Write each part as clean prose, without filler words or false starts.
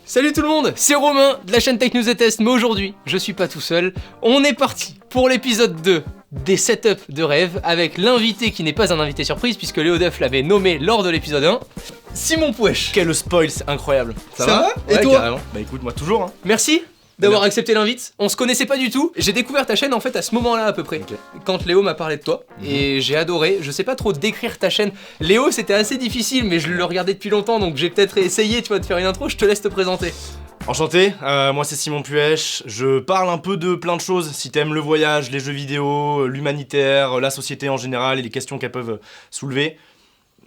Salut tout le monde, c'est Romain de la chaîne Tech News et Test, mais aujourd'hui, je suis pas tout seul. On est parti pour l'épisode 2 des setups de rêve avec l'invité qui n'est pas un invité surprise puisque Léo Duff l'avait nommé lors de l'épisode 1, Simon Pouèche. Quel spoil, c'est incroyable. Ça va Ouais, et toi carrément. Bah écoute, moi toujours. Hein. Merci d'avoir accepté l'invite. On se connaissait pas du tout. J'ai découvert ta chaîne en fait à ce moment-là à peu près. Ok. Quand Léo m'a parlé de toi et j'ai adoré. Je sais pas trop décrire ta chaîne. Léo, c'était assez difficile mais je le regardais depuis longtemps donc j'ai peut-être essayé tu vois de faire une intro. Je te laisse te présenter. Enchanté, moi c'est Simon Pouèche. Je parle un peu de plein de choses. Si t'aimes le voyage, les jeux vidéo, l'humanitaire, la société en général et les questions qu'elles peuvent soulever.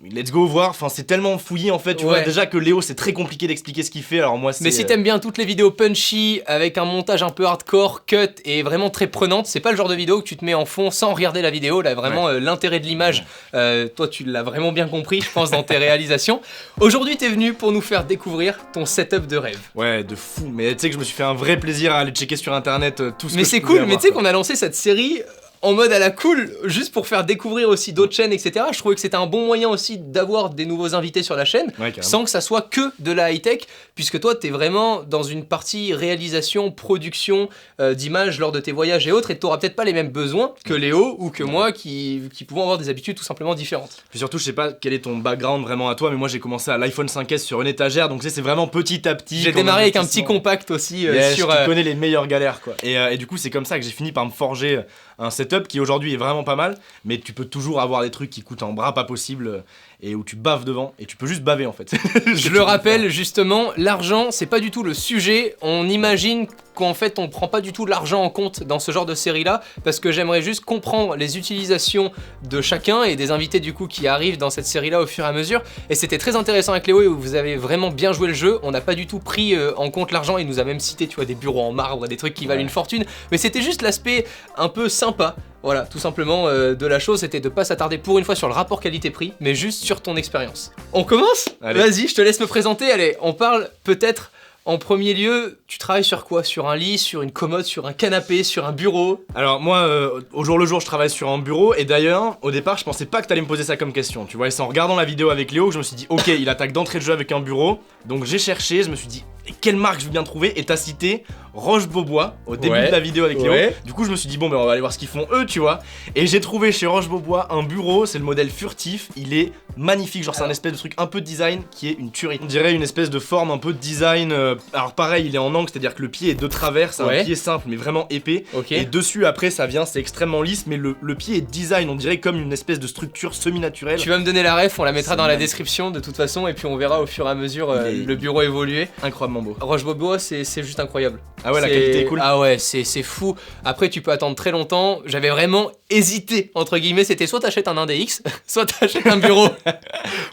Let's go voir, enfin c'est tellement fouillis en fait, tu vois déjà que Léo c'est très compliqué d'expliquer ce qu'il fait, alors moi c'est... Mais si t'aimes bien toutes les vidéos punchy, avec un montage un peu hardcore, cut et vraiment très prenante, c'est pas le genre de vidéo que tu te mets en fond sans regarder la vidéo, là vraiment l'intérêt de l'image, toi tu l'as vraiment bien compris je pense dans tes réalisations. Aujourd'hui t'es venu pour nous faire découvrir ton setup de rêve. Ouais de fou, mais tu sais que je me suis fait un vrai plaisir à aller checker sur internet tout ce mais que c'est je pouvais cool, mais avoir, tu sais quoi. qu'on a lancé cette série en mode à la cool, juste pour faire découvrir aussi d'autres chaînes, etc. Je trouvais que c'était un bon moyen aussi d'avoir des nouveaux invités sur la chaîne, Ouais, carrément. sans que ça soit que de la high-tech, puisque toi, t'es vraiment dans une partie réalisation, production d'images lors de tes voyages et autres, et t'auras peut-être pas les mêmes besoins que Léo ou que moi, qui pouvons avoir des habitudes tout simplement différentes. Puis surtout je sais pas quel est ton background vraiment à toi, mais moi j'ai commencé à l'iPhone 5S sur une étagère, donc tu sais c'est vraiment petit à petit. J'ai comme démarré avec un petit investissement. compact aussi Yes, sur... tu connais les meilleures galères quoi. Et du coup c'est comme ça que j'ai fini par me forger un setup qui aujourd'hui est vraiment pas mal, mais tu peux toujours avoir des trucs qui coûtent un bras pas possible et où tu baves devant et tu peux juste baver en fait. Je le rappelle justement, l'argent c'est pas du tout le sujet, on imagine qu'en fait on prend pas du tout l'argent en compte dans ce genre de série là, parce que j'aimerais juste comprendre les utilisations de chacun et des invités du coup qui arrivent dans cette série là au fur et à mesure, et c'était très intéressant avec Léo et vous avez vraiment bien joué le jeu, on n'a pas du tout pris en compte l'argent, il nous a même cité tu vois des bureaux en marbre, des trucs qui valent une fortune, mais c'était juste l'aspect un peu sympa. Voilà, tout simplement de la chose, c'était de pas s'attarder pour une fois sur le rapport qualité-prix, mais juste sur ton expérience. On commence ? Allez. Vas-y, je te laisse me présenter, allez, on parle peut-être en premier lieu, tu travailles sur quoi ? Sur un lit, sur une commode, sur un canapé, sur un bureau ? Alors moi au jour le jour je travaille sur un bureau, et d'ailleurs au départ je pensais pas que t'allais me poser ça comme question, tu vois, et c'est en regardant la vidéo avec Léo que je me suis dit ok il attaque d'entrée de jeu avec un bureau, donc j'ai cherché, je me suis dit quelle marque je veux bien trouver, et t'as cité Roche-Beaubois au début de la vidéo avec Léo. Du coup je me suis dit bon ben on va aller voir ce qu'ils font eux tu vois, et j'ai trouvé chez Roche-Beaubois un bureau, c'est le modèle furtif, il est magnifique, genre c'est un espèce de truc un peu design qui est une tuerie. On dirait une espèce de forme un peu design, alors pareil il est en angle, c'est-à-dire que le pied est de travers, c'est un pied simple mais vraiment épais, et dessus après ça vient, c'est extrêmement lisse, mais le pied est design, on dirait comme une espèce de structure semi-naturelle. Tu vas me donner la ref, on la mettra dans la magnifique. description de toute façon, et puis on verra au fur et à mesure le bureau évoluer. Incroyablement beau. Roche-Beaubois, c'est juste incroyable. Ah ouais, la qualité est cool. Ah ouais, c'est fou. Après, tu peux attendre très longtemps. J'avais vraiment hésité, entre guillemets. C'était soit t'achètes un Index, soit t'achètes un bureau.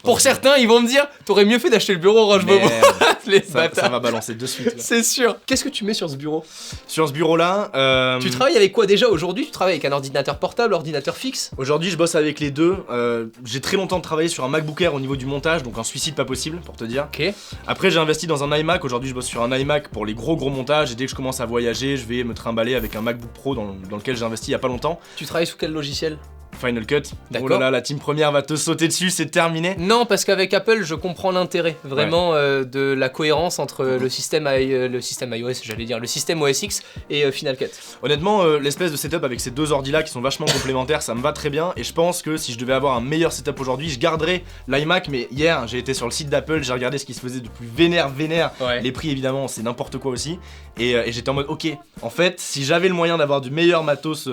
Pour certains, ils vont me dire, t'aurais mieux fait d'acheter le bureau Roche-Beaubois. Les ça bâtards. va balancer de suite là. C'est sûr. Qu'est-ce que tu mets sur ce bureau ? Sur ce bureau là, Tu travailles avec quoi déjà aujourd'hui ? Tu travailles avec un ordinateur portable, ordinateur fixe ? aujourd'hui je bosse avec les deux. J'ai très longtemps travaillé sur un MacBook Air au niveau du montage, donc un suicide pas possible pour te dire. Ok. Après j'ai investi dans un iMac, aujourd'hui je bosse sur un iMac pour les gros montages, et dès que je commence à voyager je vais me trimballer avec un MacBook Pro dans lequel j'ai investi il y a pas longtemps. Tu travailles sous quel logiciel ? Final Cut. D'accord. Oh là là, la team première va te sauter dessus, c'est terminé. Non, parce qu'avec Apple, je comprends l'intérêt vraiment de la cohérence entre le système iOS, j'allais dire, le système OS X et Final Cut. Honnêtement, l'espèce de setup avec ces deux ordis là qui sont vachement complémentaires, ça me va très bien, et je pense que si je devais avoir un meilleur setup aujourd'hui, je garderais l'iMac, mais hier j'ai été sur le site d'Apple, j'ai regardé ce qui se faisait de plus vénère, Ouais. les prix évidemment c'est n'importe quoi aussi, et j'étais en mode ok, en fait si j'avais le moyen d'avoir du meilleur matos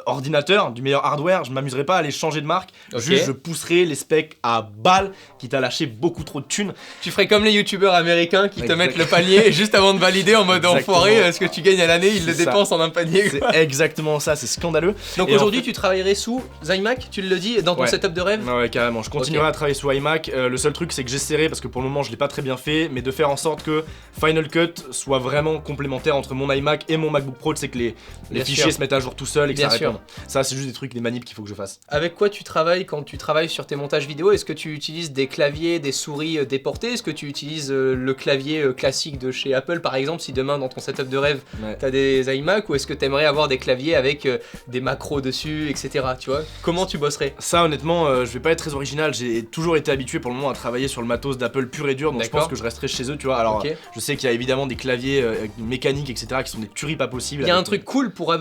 ordinateur, du meilleur hardware, je m'amuserais pas à aller changer de marque, juste je pousserais les specs à balle, qui t'a lâché beaucoup trop de thunes. Tu ferais comme les youtubeurs américains qui te mettent le panier juste avant de valider en mode enfoiré, ce que tu gagnes à l'année, ils le dépensent en un panier. C'est exactement ça, c'est scandaleux. Donc et aujourd'hui tu travaillerais sous iMac, tu le dis, dans ton setup de rêve ? Ouais carrément, je continuerai à travailler sous iMac, le seul truc c'est que j'essaierai, parce que pour le moment je l'ai pas très bien fait, mais de faire en sorte que Final Cut soit vraiment complémentaire entre mon iMac et mon MacBook Pro, tu sais que les fichiers se mettent à jour tout seuls et que Bien sûr. répondre. Ça, c'est juste des trucs, des manips qu'il faut que je fasse. Avec quoi tu travailles quand tu travailles sur tes montages vidéo? Est-ce que tu utilises des claviers, des souris déportés? Est-ce que tu utilises le clavier classique de chez Apple par exemple, si demain dans ton setup de rêve t'as des iMac, ou est-ce que t'aimerais avoir des claviers avec des macros dessus, etc. Tu vois? Comment tu bosserais? Ça, honnêtement, je vais pas être très original. J'ai toujours été habitué pour le moment à travailler sur le matos d'Apple pur et dur, donc je pense que je resterai chez eux, tu vois. Alors, je sais qu'il y a évidemment des claviers mécaniques, etc., qui sont des tueries pas possibles. Il y a un truc cool pour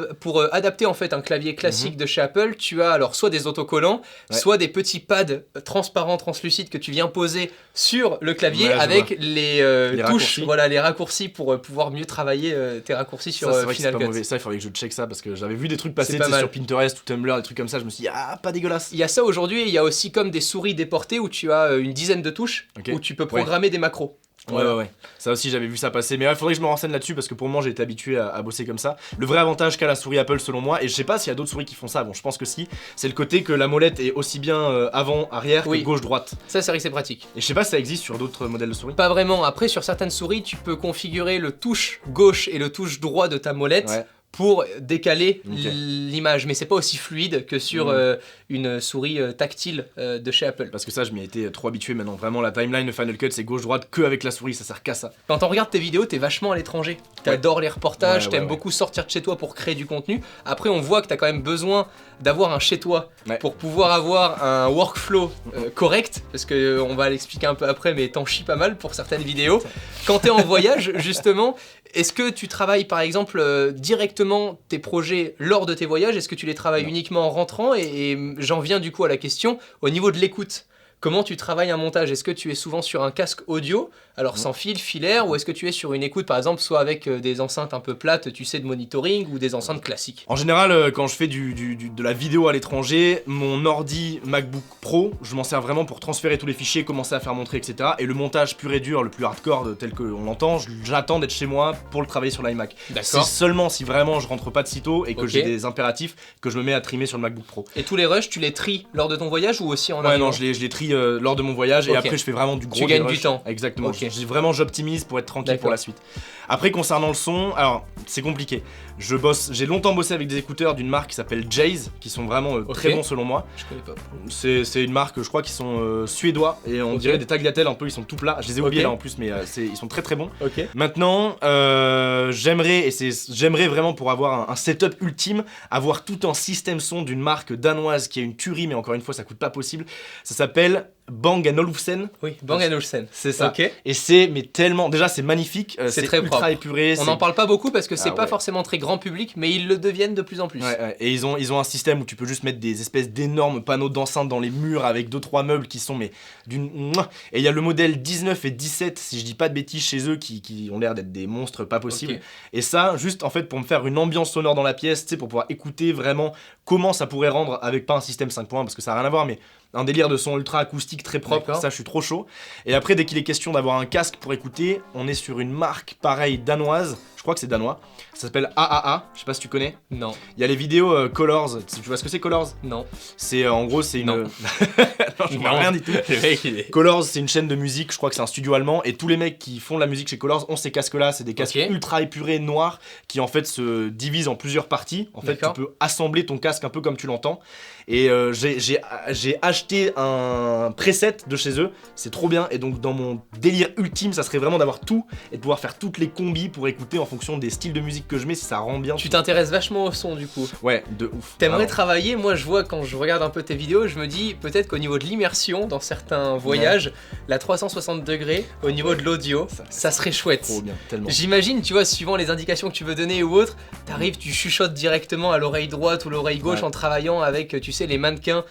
adapter en fait un clavier classique de chez Apple. Tu as alors soit des autocollants, soit des petits pads transparents, translucides que tu viens poser sur le clavier avec les touches, raccourcis. voilà, les raccourcis pour pouvoir mieux travailler tes raccourcis sur Final Cut. Mauvais. Ça, il faudrait que je check ça parce que j'avais vu des trucs passer sur Pinterest ou Tumblr, des trucs comme ça. Je me suis dit, ah, pas dégueulasse. Il y a ça aujourd'hui, et il y a aussi comme des souris déportées où tu as une dizaine de touches où tu peux programmer des macros. Ouais. Ça aussi, j'avais vu ça passer. Mais il faudrait que je me renseigne là-dessus parce que pour moi, j'ai été habitué à bosser comme ça. Le vrai avantage qu'a la souris Apple, selon moi, et je sais pas s'il y a d'autres souris qui font ça, bon, je pense que si, c'est le côté que la molette est aussi bien avant, arrière que gauche-droite. Ça, c'est vrai que c'est pratique. Et je sais pas si ça existe sur d'autres modèles de souris. Pas vraiment. Après, sur certaines souris, tu peux configurer le touche gauche et le touche droit de ta molette. Pour décaler l'image, mais c'est pas aussi fluide que sur une souris tactile de chez Apple. Parce que ça, je m'y ai été trop habitué maintenant. Vraiment, la timeline de Final Cut, c'est gauche-droite que avec la souris, ça sert qu'à ça. Quand on regarde tes vidéos, t'es vachement à l'étranger. T'adores les reportages, t'aimes beaucoup sortir de chez toi pour créer du contenu. Après, on voit que t'as quand même besoin d'avoir un chez toi pour pouvoir avoir un workflow correct, parce que on va l'expliquer un peu après, mais t'en chies pas mal pour certaines vidéos. Quand t'es en voyage, justement, est-ce que tu travailles par exemple directement tes projets lors de tes voyages? Est-ce que tu les travailles uniquement en rentrant? Et j'en viens du coup à la question au niveau de l'écoute. Comment tu travailles un montage? Est-ce que tu es souvent sur un casque audio, alors sans fil, filaire, ou est-ce que tu es sur une écoute par exemple, soit avec des enceintes un peu plates, tu sais, de monitoring, ou des enceintes classiques? En général, quand je fais de la vidéo à l'étranger, mon ordi MacBook Pro, je m'en sers vraiment pour transférer tous les fichiers, commencer à faire montrer, etc. Et le montage pur et dur, le plus hardcore tel qu'on l'entend, j'attends d'être chez moi pour le travailler sur l'iMac. C'est seulement si vraiment je rentre pas de sitôt et que j'ai des impératifs que je me mets à trimer sur le MacBook Pro. Et tous les rushs, tu les tries lors de ton voyage ou aussi en arrivant? Non, je les trie lors de mon voyage et après je fais vraiment du gros. Tu gagnes du temps. Exactement. J'optimise pour être tranquille pour la suite. Après, concernant le son, alors c'est compliqué. J'ai longtemps bossé avec des écouteurs d'une marque qui s'appelle Jayz, qui sont vraiment très bons selon moi. Je connais pas. C'est une marque, je crois, qui sont suédois et on dirait des Tagliatelle un peu, ils sont tout plats. Je les ai oubliés là en plus, mais ils sont très bons. Maintenant, j'aimerais vraiment pour avoir un setup ultime, avoir tout un système son d'une marque danoise qui est une tuerie, mais encore une fois, ça coûte pas possible. Ça s'appelle Bang & Olufsen. Oui, Bang & Olufsen. C'est ça. Et c'est tellement, déjà c'est magnifique, c'est très ultra propre. Épuré. On n'en parle pas beaucoup parce que c'est pas forcément très grand public, mais ils le deviennent de plus en plus. Et ils ont un système où tu peux juste mettre des espèces d'énormes panneaux d'enceinte dans les murs avec 2-3 meubles qui sont d'une. Et il y a le modèle 19 et 17, si je dis pas de bêtises, chez eux qui ont l'air d'être des monstres pas possibles. Et ça, juste en fait pour me faire une ambiance sonore dans la pièce, tu sais, pour pouvoir écouter vraiment comment ça pourrait rendre avec pas un système 5.1 parce que ça n'a rien à voir, mais un délire de son ultra acoustique très propre, ça je suis trop chaud. Et après, dès qu'il est question d'avoir un casque pour écouter, on est sur une marque pareille danoise, je crois que c'est danois, ça s'appelle AAA, je sais pas si tu connais. Non. Il y a les vidéos Colors, tu vois ce que c'est Colors? Non. C'est en gros c'est une... non, je vois rien du tout. Colors, c'est une chaîne de musique, je crois que c'est un studio allemand, et tous les mecs qui font de la musique chez Colors ont ces casques là, c'est des casques ultra épurés, noirs, qui en fait se divisent en plusieurs parties. En fait tu peux assembler ton casque un peu comme tu l'entends. Et j'ai acheté un preset de chez eux, c'est trop bien. Et donc dans mon délire ultime, ça serait vraiment d'avoir tout et de pouvoir faire toutes les combis pour écouter en fonction des styles de musique que je mets, si ça rend bien. Tu t'intéresses vachement au son du coup. Ouais, de ouf. T'aimerais travailler, moi je vois quand je regarde un peu tes vidéos, je me dis peut-être qu'au niveau de l'immersion dans certains voyages, la 360 degrés, au niveau de l'audio, ça serait chouette. Trop bien, tellement. J'imagine, tu vois, suivant les indications que tu veux donner ou autre, t'arrives, tu chuchotes directement à l'oreille droite ou l'oreille gauche en travaillant avec, tu sais, les mannequins.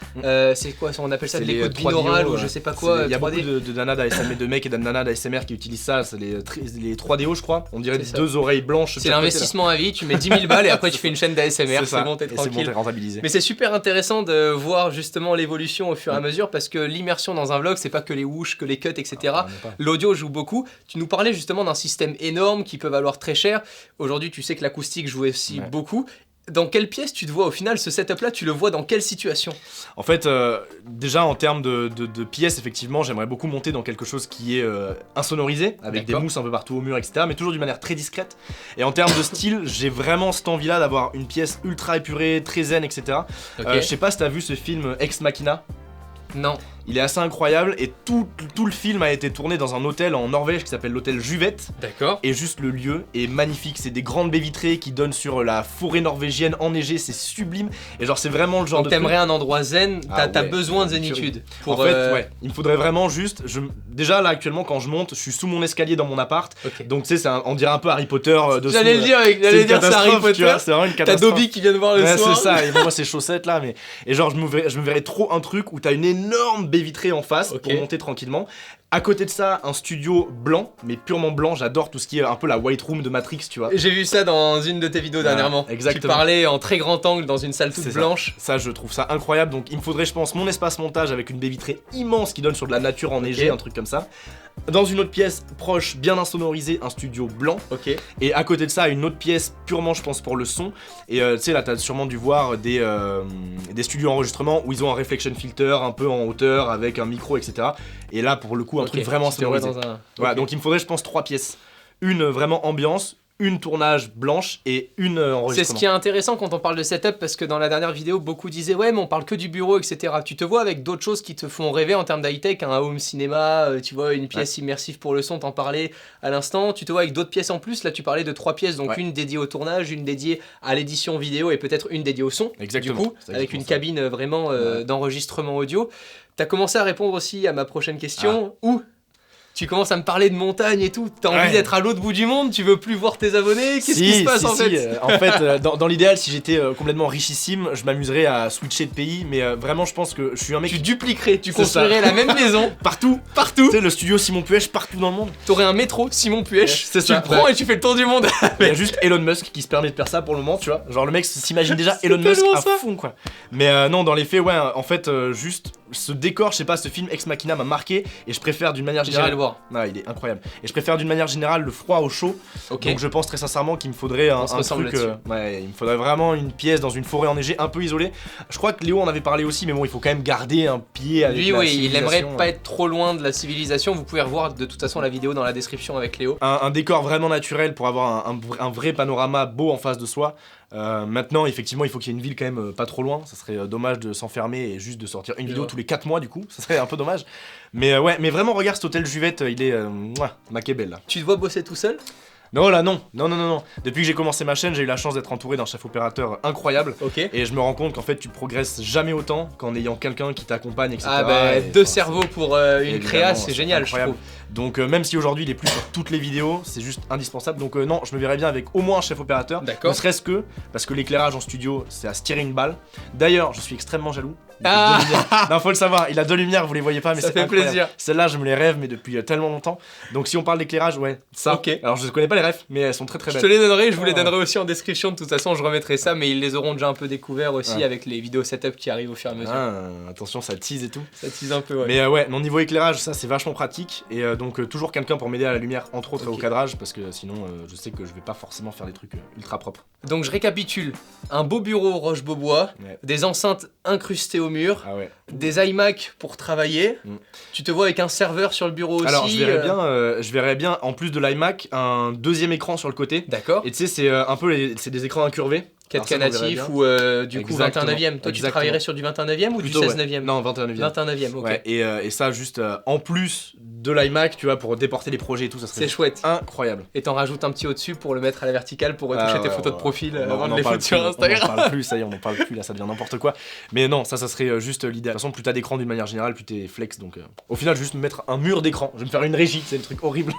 C'est quoi, on appelle ça de l'écoute binaurale ou je sais pas quoi. Il y a beaucoup de nanas d'ASMR, de mecs et de nanas d'ASMR qui utilisent ça, c'est les 3DO je crois, on dirait deux oreilles blanches. C'est l'investissement à vie, tu mets 10 000 balles et après tu fais une chaîne d'ASMR, c'est bon, t'es tranquille. C'est bon, t'es rentabilisé. Mais c'est super intéressant de voir justement l'évolution au fur et à mesure parce que l'immersion dans un vlog, c'est pas que les whoosh, que les cuts, etc. L'audio joue beaucoup. Tu nous parlais justement d'un système énorme qui peut valoir très cher. Aujourd'hui, tu sais que l'acoustique joue aussi beaucoup. Dans quelle pièce tu te vois au final, ce setup là, tu le vois dans quelle situation? En fait, déjà en termes de pièces, effectivement, j'aimerais beaucoup monter dans quelque chose qui est insonorisé, avec des mousses un peu partout au mur, etc. Mais toujours d'une manière très discrète. Et en termes de style, j'ai vraiment cette envie-là d'avoir une pièce ultra épurée, très zen, etc. Je sais pas si t'as vu ce film Ex Machina. Non. Il est assez incroyable et tout le film a été tourné dans un hôtel en Norvège qui s'appelle l'hôtel Juvette. D'accord. Et juste le lieu est magnifique, c'est des grandes baies vitrées qui donnent sur la forêt norvégienne enneigée, c'est sublime. Et genre c'est vraiment le genre donc de t'aimerais un endroit zen, t'as ouais, besoin de zénitude. En fait, ouais, il me faudrait vraiment juste... Déjà là actuellement quand je monte, je suis sous mon escalier dans mon appart. Donc tu sais, on dirait un peu Harry Potter dessous. J'allais le dire, c'est Harry Potter. C'est vraiment une T'as catastrophe. Dobby qui vient de voir le soir. C'est ça, et moi ces chaussettes là, mais... Et genre je me verrais trop un truc où t'as une énorme baie vitrée en face pour monter tranquillement. À côté de ça, un studio blanc, mais purement blanc. J'adore tout ce qui est un peu la white room de Matrix, tu vois. J'ai vu ça dans une de tes vidéos dernièrement. Exactement. Tu parlais en très grand angle dans une salle toute blanche. Ça, je trouve ça incroyable. Donc, il me faudrait, je pense, mon espace montage avec une baie vitrée immense qui donne sur de la nature enneigée, un truc comme ça. Dans une autre pièce proche, bien insonorisée, un studio blanc. Et à côté de ça, une autre pièce purement, je pense, pour le son. Et tu sais, là, t'as sûrement dû voir des studios d'enregistrement où ils ont un reflection filter un peu en hauteur avec un micro, etc. Et là, pour le coup, un truc vraiment sonorisé. Voilà, donc il me faudrait, je pense, 3 pièces. Une vraiment ambiance, une tournage blanche et une enregistrement. C'est ce qui est intéressant quand on parle de setup, parce que dans la dernière vidéo, beaucoup disaient ouais mais on parle que du bureau, etc. Tu te vois avec d'autres choses qui te font rêver en termes d'high-tech, un home cinéma, tu vois une pièce immersive pour le son, t'en parlais à l'instant, tu te vois avec d'autres pièces en plus, là tu parlais de 3 pièces, donc une dédiée au tournage, une dédiée à l'édition vidéo et peut-être une dédiée au son, du coup, avec une cabine vraiment d'enregistrement audio. T'as commencé à répondre aussi à ma prochaine question, où tu commences à me parler de montagne et tout, t'as envie d'être à l'autre bout du monde, tu veux plus voir tes abonnés, qu'est-ce qui se passe en fait En fait, dans l'idéal, si j'étais complètement richissime, je m'amuserais à switcher de pays, mais vraiment je pense que je suis un mec... Tu dupliquerais, tu construirais la même maison, partout. Tu sais, le studio Simon Puech partout dans le monde. T'aurais un métro Simon Puech, tu le prends et tu fais le tour du monde. Il y a juste Elon Musk qui se permet de faire ça pour le moment, tu vois. Genre le mec s'imagine déjà Elon Musk à fond, quoi. Mais non, dans les faits, ouais, en fait, juste ce décor, je sais pas, ce film Ex Machina m'a marqué et je préfère d'une manière générale... J'irai le voir. Non, il est incroyable. Et je préfère d'une manière générale le froid au chaud. Donc je pense très sincèrement qu'il me faudrait un truc... il me faudrait vraiment une pièce dans une forêt enneigée un peu isolée. Je crois que Léo en avait parlé aussi, mais bon, il faut quand même garder un pied avec la civilisation. Il aimerait pas être trop loin de la civilisation. Vous pouvez revoir de toute façon la vidéo dans la description avec Léo. Un décor vraiment naturel pour avoir un vrai panorama beau en face de soi. Maintenant, effectivement, il faut qu'il y ait une ville quand même pas trop loin. Ça serait dommage de s'enfermer et juste de sortir une vidéo tous les 4 mois, du coup. Ça serait un peu dommage. Mais ouais, mais vraiment, regarde cet hôtel Juvette, il est Machiavel là. Tu te vois bosser tout seul? Non, là, non. Depuis que j'ai commencé ma chaîne, j'ai eu la chance d'être entouré d'un chef opérateur incroyable. Et je me rends compte qu'en fait, tu progresses jamais autant qu'en ayant quelqu'un qui t'accompagne, etc. Ah bah, deux cerveaux pour une créa, c'est génial, je trouve. Donc même si aujourd'hui il est plus sur toutes les vidéos, c'est juste indispensable. Donc non, je me verrais bien avec au moins un chef opérateur. Ne serait-ce que parce que l'éclairage en studio, c'est à se tirer une balle. D'ailleurs, je suis extrêmement jaloux. Non, faut le savoir, il a 2 lumières, vous les voyez pas, mais ça fait plaisir. Celles-là, je me les rêve, mais depuis tellement longtemps. Donc si on parle d'éclairage, ouais, ça. Alors je connais pas les refs, mais elles sont très très belles. Je te les donnerai, je vous les donnerai aussi en description. De toute façon, je remettrai ça, mais ils les auront déjà un peu découverts aussi avec les vidéos setup qui arrivent au fur et à mesure. Attention, ça tease et tout. Ça tease un peu, ouais. Mais ouais, mon niveau éclairage, ça c'est vachement pratique. Et donc toujours quelqu'un pour m'aider à la lumière, entre autres, et au cadrage, parce que sinon je sais que je vais pas forcément faire des trucs ultra propres. Donc je récapitule, un beau bureau Roche-Beaubois, des enceintes incrustées au mur, des iMac pour travailler. Tu te vois avec un serveur sur le bureau aussi. Alors je verrais bien, en plus de l'iMac, un 2e écran sur le côté. D'accord. Et tu sais, c'est un peu c'est des écrans incurvés. 4K natif ou du coup 21ème. Toi tu travaillerais sur du 21ème ou plutôt, du 16ème? Non, 21ème. 21ème, ok. Ouais, et ça juste en plus de l'iMac, tu vois, pour déporter les projets et tout, ça serait chouette. Incroyable. Et t'en rajoutes un petit au-dessus pour le mettre à la verticale pour retoucher tes photos de profil avant de les foutre sur Instagram. On en parle plus, ça y est, on en parle plus, là ça devient n'importe quoi. Mais non, ça serait juste l'idéal. De toute façon, plus t'as d'écran d'une manière générale, plus t'es flex, donc au final, juste me mettre un mur d'écran. Je vais me faire une régie, c'est le truc horrible.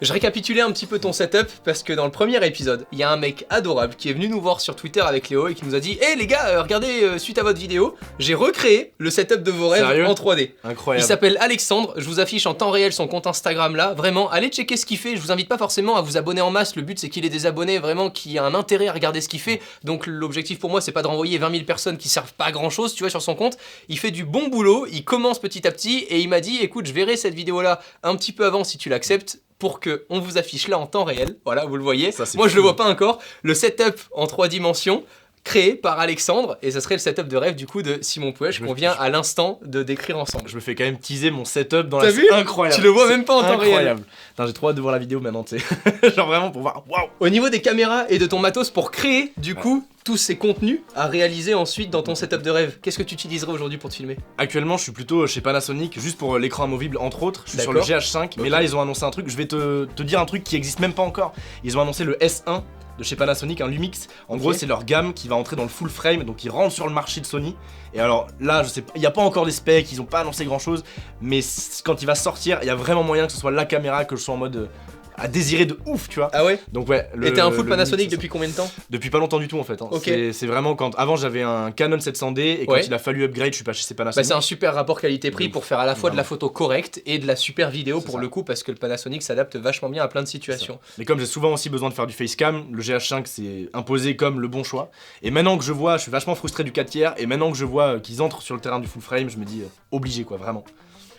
Je récapitulais un petit peu ton setup parce que dans le premier épisode, il y a un mec adorable qui est venu nous voir sur Twitter avec Léo et qui nous a dit: hey les gars, regardez, suite à votre vidéo, j'ai recréé le setup de vos rêves en 3D. Incroyable. Il s'appelle Alexandre, je vous affiche en temps réel son compte Instagram là, vraiment, allez checker ce qu'il fait. Je vous invite pas forcément à vous abonner en masse, le but c'est qu'il ait des abonnés vraiment qui a un intérêt à regarder ce qu'il fait. Donc l'objectif pour moi c'est pas de renvoyer 20 000 personnes qui servent pas à grand chose, tu vois, sur son compte. Il fait du bon boulot, il commence petit à petit et il m'a dit: écoute, je verrai cette vidéo là un petit peu avant si tu l'acceptes, pour que on vous affiche là en temps réel. Voilà, vous le voyez. Moi je le vois pas encore. Le setup en 3 dimensions. créé par Alexandre, et ça serait le setup de rêve du coup de Simon Pouèche qu'on vient à l'instant de décrire ensemble. Je me fais quand même teaser mon setup dans T'as la... vu? Incroyable. Tu le vois même pas en temps réel. Incroyable. J'ai trop hâte de voir la vidéo maintenant, tu sais. Genre vraiment pour voir, waouh. Au niveau des caméras et de ton matos pour créer du coup tous ces contenus à réaliser ensuite dans ton setup de rêve, qu'est-ce que tu utiliserais aujourd'hui pour te filmer? Actuellement, je suis plutôt chez Panasonic, juste pour l'écran amovible entre autres. Je suis sur le GH5, mais là ils ont annoncé un truc, je vais te dire un truc qui existe même pas encore. Ils ont annoncé le S1 de chez Panasonic, un Lumix. En gros, c'est leur gamme qui va entrer dans le full frame, donc ils rentrent sur le marché de Sony. Et alors là, je sais pas, il n'y a pas encore des specs, ils ont pas annoncé grand chose, mais quand il va sortir, il y a vraiment moyen que ce soit la caméra que je sois en mode à désirer de ouf, tu vois. Ah ouais? Donc ouais. Et t'es un full Panasonic depuis combien de temps? Depuis pas longtemps du tout en fait. Hein. Ok. C'est vraiment quand avant j'avais un Canon 700D et quand il a fallu upgrade, je suis passé chez Panasonic. Bah, c'est un super rapport qualité-prix pour faire à la fois de la photo correcte et de la super vidéo pour le coup, parce que le Panasonic s'adapte vachement bien à plein de situations. Mais comme j'ai souvent aussi besoin de faire du facecam, le GH5 s'est imposé comme le bon choix. Et maintenant que je vois, je suis vachement frustré du 4 tiers, et maintenant que je vois qu'ils entrent sur le terrain du full frame, je me dis obligé quoi, vraiment.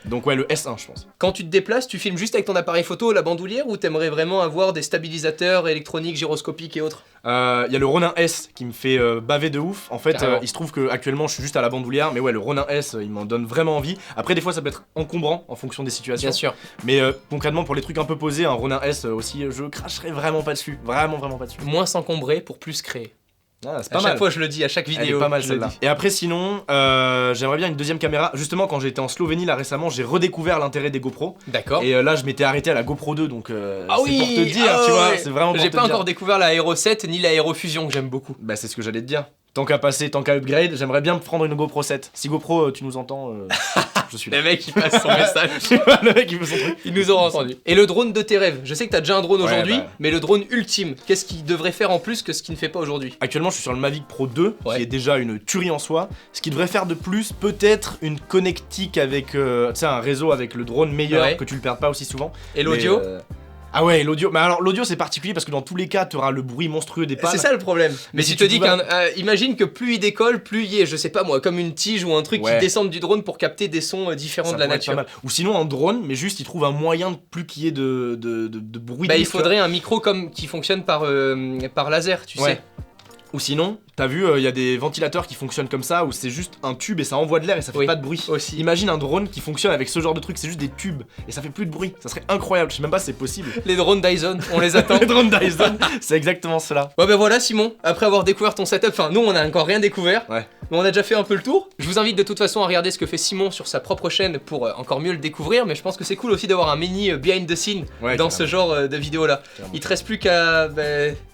Donc ouais, le S1 je pense. Quand tu te déplaces, tu filmes juste avec ton appareil photo, la bandoulière, ou t'aimerais vraiment avoir des stabilisateurs électroniques, gyroscopiques et autres? Il y a le Ronin S qui me fait baver de ouf. En fait, il se trouve que actuellement je suis juste à la bandoulière, mais ouais, le Ronin S, il m'en donne vraiment envie. Après, des fois, ça peut être encombrant en fonction des situations. Bien sûr. Mais concrètement, pour les trucs un peu posés, un Ronin S aussi, je cracherai vraiment pas dessus. Vraiment pas dessus. Moins s'encombrer pour plus créer. Ah, c'est pas pas mal. mal. Fois je le dis, à chaque vidéo. Elle est pas mal je le celle-là. dis. Et après sinon, j'aimerais bien une deuxième caméra. Justement quand j'étais en Slovénie là récemment, j'ai redécouvert l'intérêt des GoPro. D'accord. Et là je m'étais arrêté à la GoPro 2 donc Ah c'est oui, pour te dire, tu vois, c'est vraiment pour J'ai te pas dire. encore découvert la Aero 7 ni la Aero Fusion que j'aime beaucoup. Bah c'est ce que j'allais te dire. Tant qu'à passer, tant qu'à upgrade, j'aimerais bien me prendre une GoPro 7. Si GoPro tu nous entends, je suis là. Le mec il passe son message. Le mec il fait son truc. Il nous aura entendu. Et le drone de tes rêves? Je sais que t'as déjà un drone aujourd'hui, bah. mais le drone ultime, qu'est-ce qu'il devrait faire en plus que ce qu'il ne fait pas aujourd'hui? Actuellement je suis sur le Mavic Pro 2 Ouais. qui est déjà une tuerie en soi. Ce qu'il devrait faire de plus, peut-être une connectique avec tu sais, un réseau avec le drone meilleur, que tu le perdes pas aussi souvent. Et l'audio? Ah ouais, l'audio. Mais alors l'audio c'est particulier parce que dans tous les cas, tu auras le bruit monstrueux des pannes. C'est ça le problème. Mais si si tu te tu dis imagine que plus il décolle, plus il y est, je sais pas moi, comme une tige ou un truc qui descende du drone pour capter des sons différents de la nature. Ou sinon un drone, mais juste il trouve un moyen de plus qu'il y ait de bruit. Bah il faudrait un micro comme qui fonctionne par laser, tu sais. Ou sinon, t'as vu, il y a des ventilateurs qui fonctionnent comme ça, où c'est juste un tube et ça envoie de l'air et ça fait pas de bruit. Aussi. Imagine un drone qui fonctionne avec ce genre de truc, c'est juste des tubes et ça fait plus de bruit. Ça serait incroyable, je sais même pas si c'est possible. Les drones Dyson, on les attend. Les drones Dyson, c'est exactement cela. Ouais bah voilà Simon, après avoir découvert ton setup, enfin nous on a encore rien découvert, Ouais. mais on a déjà fait un peu le tour. Je vous invite de toute façon à regarder ce que fait Simon sur sa propre chaîne pour encore mieux le découvrir, mais je pense que c'est cool aussi d'avoir un mini behind the scene dans ce genre de vidéo là. Il te reste plus qu'à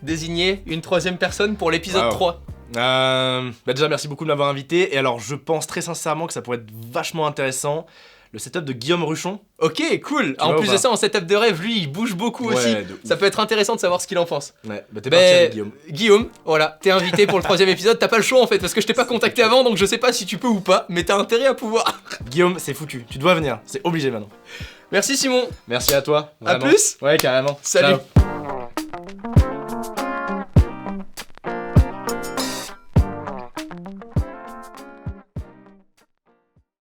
désigner une troisième personne pour l'épisode 3. Bah déjà merci beaucoup de m'avoir invité et alors je pense très sincèrement que ça pourrait être vachement intéressant le setup de Guillaume Ruchon. Ok cool, en plus de ça en setup de rêve lui il bouge beaucoup aussi, ça peut être intéressant de savoir ce qu'il en pense. Ouais bah t'es parti avec Guillaume. Guillaume, voilà, t'es invité pour le 3ème épisode, t'as pas le choix en fait parce que je t'ai pas contacté avant donc je sais pas si tu peux ou pas, mais t'as intérêt à pouvoir. Guillaume c'est foutu, tu dois venir, c'est obligé maintenant. Merci Simon. Merci à toi. Vraiment. À plus. Ouais carrément. Salut. Ciao.